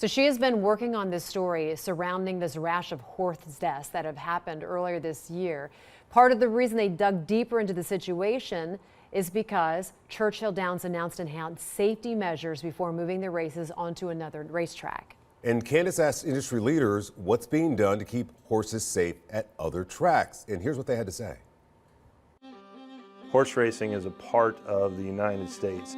So she has been working on this story surrounding this rash of horse deaths that have happened earlier this year. Part of the reason they dug deeper into the situation is because Churchill Downs announced enhanced safety measures before moving the races onto another racetrack. And Candace asked industry leaders what's being done to keep horses safe at other tracks. And here's what they had to say. Horse racing is a part of the United States.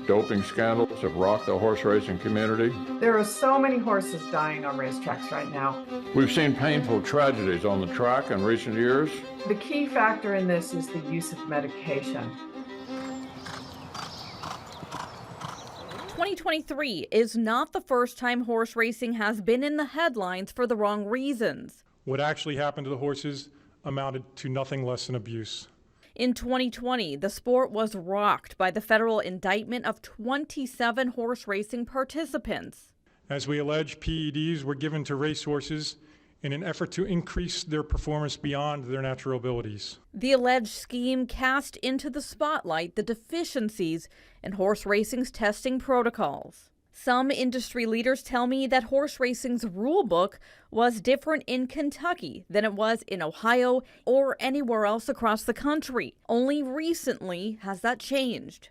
Doping scandals have rocked the horse racing community. There are so many horses dying on racetracks right now. We've seen painful tragedies on the track in recent years. The key factor in this is the use of medication. 2023 is not the first time horse racing has been in the headlines for the wrong reasons. What actually happened to the horses amounted to nothing less than abuse. In 2020, the sport was rocked by the federal indictment of 27 horse racing participants. As we allege, PEDs were given to racehorses in an effort to increase their performance beyond their natural abilities. The alleged scheme cast into the spotlight the deficiencies in horse racing's testing protocols. Some industry leaders tell me that horse racing's rule book was different in Kentucky than it was in Ohio or anywhere else across the country. Only recently has that changed.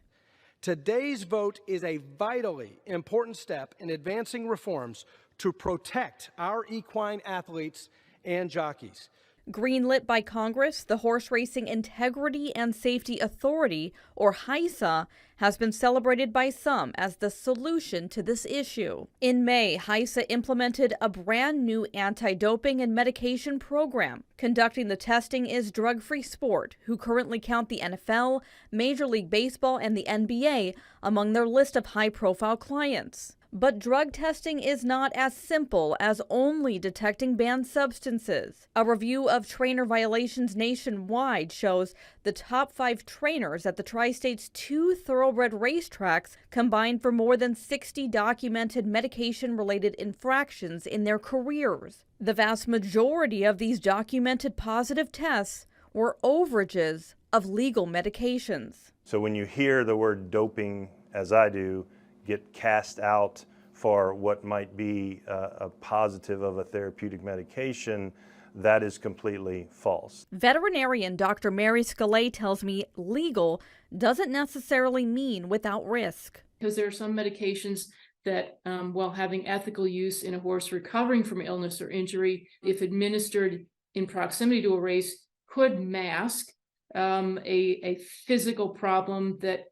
Today's vote is a vitally important step in advancing reforms to protect our equine athletes and jockeys. Greenlit by Congress, the Horse Racing Integrity and Safety Authority, or HISA, has been celebrated by some as the solution to this issue. In May, HISA implemented a brand new anti-doping and medication program. Conducting the testing is Drug Free Sport, who currently count the NFL, Major League Baseball, and the NBA among their list of high-profile clients. But drug testing is not as simple as only detecting banned substances. A review of trainer violations nationwide shows the top 5 trainers at the Tri-State's 2 thoroughbred racetracks combined for more than 60 documented medication-related infractions in their careers. The vast majority of these documented positive tests were overages of legal medications. So when you hear the word doping, as I do, get cast out for what might be a positive of a therapeutic medication, that is completely false. Veterinarian Dr. Mary Scalay tells me legal doesn't necessarily mean without risk. Because there are some medications that, while having ethical use in a horse recovering from illness or injury, if administered in proximity to a race, could mask a physical problem that,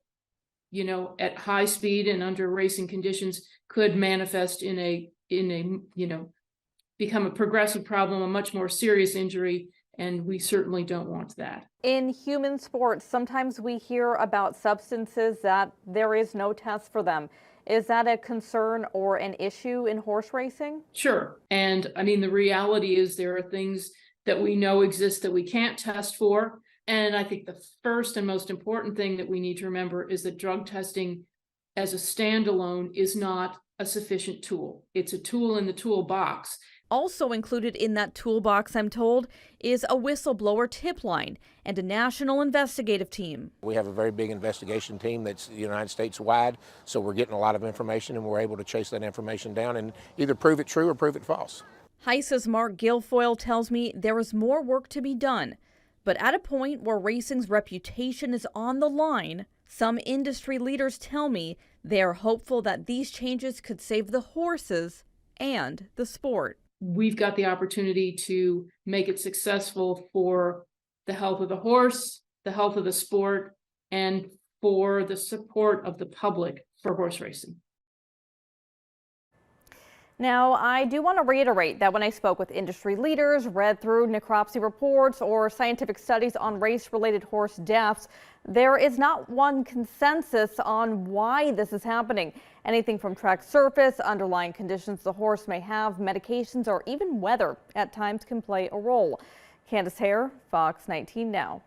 you know, at high speed and under racing conditions could manifest in a become a progressive problem, a much more serious injury, and we certainly don't want that. In human sports, sometimes we hear about substances that there is no test for them. Is that a concern or an issue in horse racing? Sure. And I mean, the reality is there are things that we know exist that we can't test for. And I think the first and most important thing that we need to remember is that drug testing as a standalone is not a sufficient tool. It's a tool in the toolbox. Also included in that toolbox, I'm told, is a whistleblower tip line and a national investigative team. We have a very big investigation team that's United States wide, so we're getting a lot of information and we're able to chase that information down and either prove it true or prove it false. HISA's Mark Guilfoyle tells me there is more work to be done. But at a point where racing's reputation is on the line, some industry leaders tell me they are hopeful that these changes could save the horses and the sport. We've got the opportunity to make it successful for the health of the horse, the health of the sport, and for the support of the public for horse racing. Now, I do want to reiterate that when I spoke with industry leaders, read through necropsy reports or scientific studies on race-related horse deaths, there is not one consensus on why this is happening. Anything from track surface, underlying conditions the horse may have, medications, or even weather at times can play a role. Candace Hare, Fox 19 Now.